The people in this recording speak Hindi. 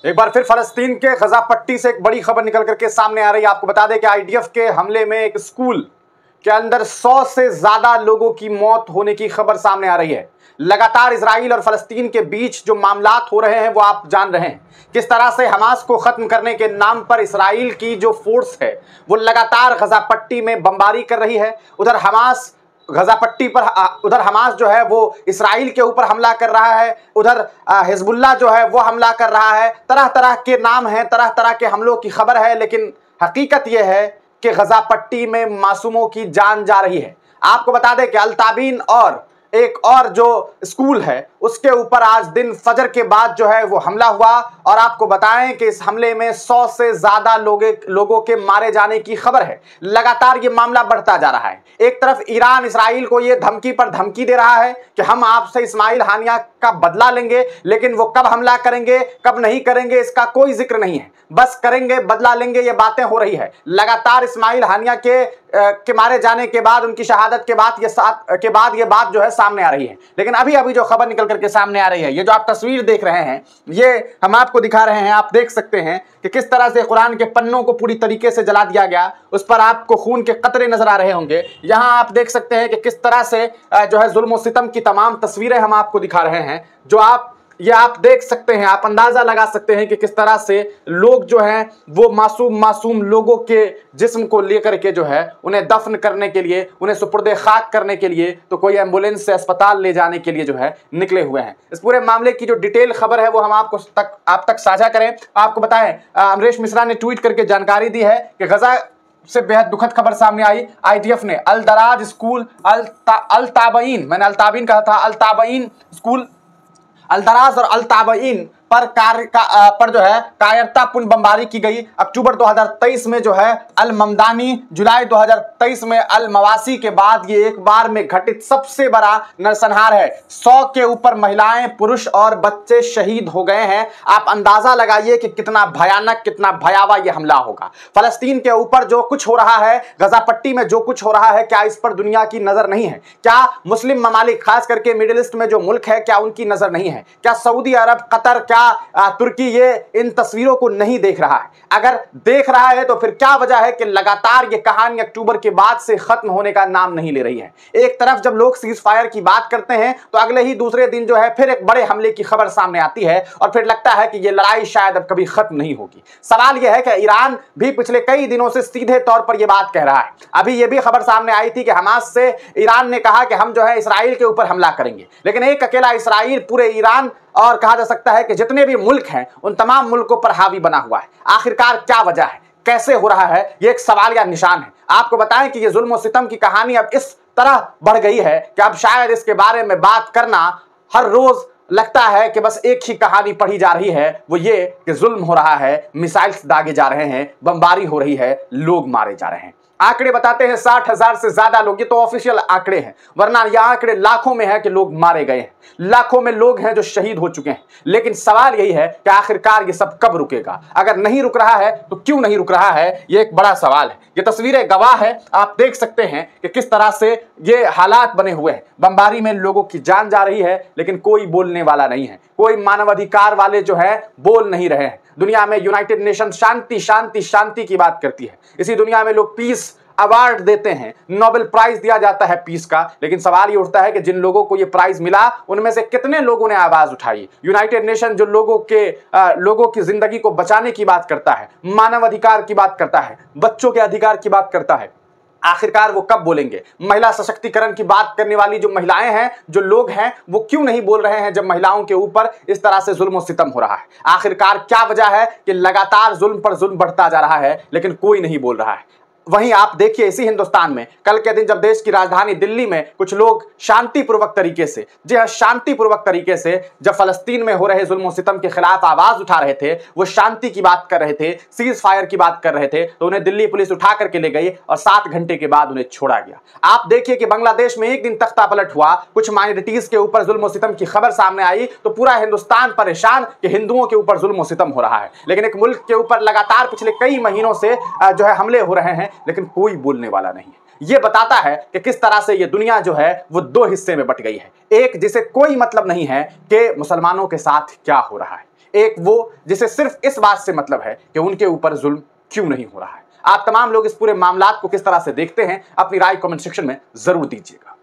एक बार फिर फलस्तीन के गजा पट्टी से एक बड़ी खबर निकल करके सामने आ रही है। आपको बता दें कि आईडीएफ के हमले में एक स्कूल के अंदर 100 से ज्यादा लोगों की मौत होने की खबर सामने आ रही है। लगातार इजराइल और फलस्तीन के बीच जो मामलात हो रहे हैं वो आप जान रहे हैं। किस तरह से हमास को खत्म करने के नाम पर इजराइल की जो फोर्स है वो लगातार गजा पट्टी में बमबारी कर रही है। उधर हमास गजा पट्टी पर उधर हमास जो है वो इस्राइल के ऊपर हमला कर रहा है, उधर हिजबुल्लाह जो है वो हमला कर रहा है। तरह तरह के नाम हैं, तरह तरह के हमलों की खबर है, लेकिन हकीकत यह है कि गजा पट्टी में मासूमों की जान जा रही है। आपको बता दें कि अल-ताबीन और एक और जो स्कूल है उसके ऊपर आज दिन फजर के बाद जो है वो हमला हुआ और आपको बताएं कि इस हमले में 100 से ज्यादा लोगों के मारे जाने की खबर है। लगातार ये मामला बढ़ता जा रहा है। एक तरफ ईरान इसराइल को ये धमकी पर धमकी दे रहा है कि हम आपसे इस्माइल हानिया का बदला लेंगे, लेकिन वो कब हमला करेंगे कब नहीं करेंगे इसका कोई जिक्र नहीं है। बस करेंगे, बदला लेंगे, ये बातें हो रही है। लगातार इस्माइल हानिया के मारे जाने के बाद, उनकी शहादत के बाद ये बात जो है सामने आ रही है। लेकिन अभी जो खबर निकल करके सामने आ रही है, ये जो आप तस्वीर देख रहे हैं, ये हम आपको दिखा रहे हैं। आप देख सकते हैं कि किस तरह से कुरान के पन्नों को पूरी तरीके से जला दिया गया। उस पर आपको खून के कतरे नजर आ रहे होंगे। यहाँ आप देख सकते हैं कि किस तरह से जो है जुल्म और सितम की तमाम तस्वीरें हम आपको दिखा रहे हैं। जो आप देख सकते हैं, आप अंदाजा लगा सकते हैं कि किस तरह से लोग जो हैं वो मासूम लोगों के जिस्म को लेकर के जो है उन्हें दफन करने के लिए, उन्हें सुपुर्दे खाक करने के लिए तो कोई एम्बुलेंस से अस्पताल ले जाने के लिए जो है निकले हुए हैं। इस पूरे मामले की जो डिटेल खबर है वो हम आप तक साझा करें। आपको बताएं, अमरीश मिश्रा ने ट्वीट करके जानकारी दी है कि गजा से बेहद दुखद खबर सामने आई। आईडीएफ ने अल दराज स्कूल, अल ताबईन, मैंने अल ताबीन कहा था, अल ताबईन स्कूल, अल दराज और अल ताबईन पर जो है कायरतापूर्ण बमबारी की गई। अक्टूबर 2023 में जो है अल ममदानी, जुलाई 2023 में अल मवासी के बाद ये एक बार में घटित सबसे बड़ा नरसंहार है। 100 के ऊपर महिलाएं, पुरुष और बच्चे शहीद हो गए हैं। आप अंदाजा लगाइए कि कितना भयानक, कितना भयावह ये हमला होगा। फलस्तीन के ऊपर जो कुछ हो रहा है, गजा पट्टी में जो कुछ हो रहा है, क्या इस पर दुनिया की नजर नहीं है? क्या मुस्लिम ममालिक, खास करके मिडिल ईस्ट में जो मुल्क है, क्या उनकी नजर नहीं है? क्या सऊदी अरब, कतर, क्या तुर्की ये इन तस्वीरों को नहीं देख रहा है? अगर देख रहा है तो फिर क्या वजह है कि लगातार ये कहानी अक्टूबर के बाद से खत्म होने का नाम नहीं ले रही है? एक तरफ जब लोग सीज फायर की बात करते हैं तो अगले ही दूसरे दिन जो है फिर एक बड़े हमले की खबर सामने आती है और फिर लगता है कि ये लड़ाई शायद अब कभी खत्म नहीं होगी। सवाल यह है कि ईरान भी पिछले कई दिनों से सीधे तौर पर यह बात कह रहा है। अभी यह भी खबर सामने आई थी कि हमास से ईरान ने कहा कि हम जो है इसराइल के ऊपर हमला करेंगे, लेकिन एक अकेला इसराइल पूरे ईरान और कहा जा सकता है कि जितने भी मुल्क हैं उन तमाम मुल्कों पर हावी बना हुआ है। आखिरकार क्या वजह है, कैसे हो रहा है, ये एक सवाल या निशान है। आपको बताएं कि ये जुल्म और सितम की कहानी अब इस तरह बढ़ गई है कि अब शायद इसके बारे में बात करना हर रोज लगता है कि बस एक ही कहानी पढ़ी जा रही है, वो ये कि जुल्म हो रहा है, मिसाइल्स दागे जा रहे हैं, बमबारी हो रही है, लोग मारे जा रहे हैं। आंकड़े बताते हैं 60,000 से ज्यादा लोग, ये तो ऑफिशियल आंकड़े हैं, वरना ये आंकड़े लाखों में है कि लोग मारे गए हैं, लाखों में लोग हैं जो शहीद हो चुके हैं। लेकिन सवाल यही है कि आखिरकार ये सब कब रुकेगा? अगर नहीं रुक रहा है तो क्यों नहीं रुक रहा है, ये एक बड़ा सवाल है। ये तस्वीरें गवाह है, आप देख सकते हैं कि किस तरह से ये हालात बने हुए हैं। बमबारी में लोगों की जान जा रही है, लेकिन कोई बोलने वाला नहीं है, कोई मानवाधिकार वाले जो है बोल नहीं रहे हैं। दुनिया में यूनाइटेड नेशन शांति शांति शांति की बात करती है, इसी दुनिया में लोग पीस अवार्ड देते हैं, नोबेल प्राइज दिया जाता है पीस का, लेकिन सवाल ये उठता है कि जिन लोगों को ये प्राइज मिला उनमें से कितने लोगों ने आवाज उठाई? यूनाइटेड नेशन जो लोगों की जिंदगी को बचाने की बात करता है, मानव अधिकार की बात करता है, बच्चों के अधिकार की बात करता है, आखिरकार वो कब बोलेंगे? महिला सशक्तिकरण की बात करने वाली जो महिलाएं हैं, जो लोग हैं, वो क्यों नहीं बोल रहे हैं जब महिलाओं के ऊपर इस तरह से जुल्म और सितम हो रहा है? आखिरकार क्या वजह है कि लगातार जुल्म पर जुल्म बढ़ता जा रहा है लेकिन कोई नहीं बोल रहा है? वहीं आप देखिए इसी हिंदुस्तान में कल के दिन जब देश की राजधानी दिल्ली में कुछ लोग शांतिपूर्वक तरीके से, जी हाँ शांतिपूर्वक तरीके से, जब फलस्तीन में हो रहे जुल्म और सितम के खिलाफ आवाज उठा रहे थे, वो शांति की बात कर रहे थे, सीज फायर की बात कर रहे थे, तो उन्हें दिल्ली पुलिस उठा करके ले गई और 7 घंटे के बाद उन्हें छोड़ा गया। आप देखिए कि बांग्लादेश में एक दिन तख्ता पलट हुआ, कुछ माइनॉरिटीज के ऊपर जुल्म और सितम की खबर सामने आई तो पूरा हिंदुस्तान परेशान कि हिंदुओं के ऊपर जुल्म और सितम हो रहा है। लेकिन एक मुल्क के ऊपर लगातार पिछले कई महीनों से जो है हमले हो रहे हैं, लेकिन कोई बोलने वाला नहीं है। यह बताता है कि किस तरह से यह दुनिया जो है वो 2 हिस्से में बट गई है। एक जिसे कोई मतलब नहीं है कि मुसलमानों के साथ क्या हो रहा है, एक वो जिसे सिर्फ इस बात से मतलब है कि उनके ऊपर जुल्म क्यों नहीं हो रहा है। आप तमाम लोग इस पूरे मामला को किस तरह से देखते हैं, अपनी राय कमेंट सेक्शन में जरूर दीजिएगा।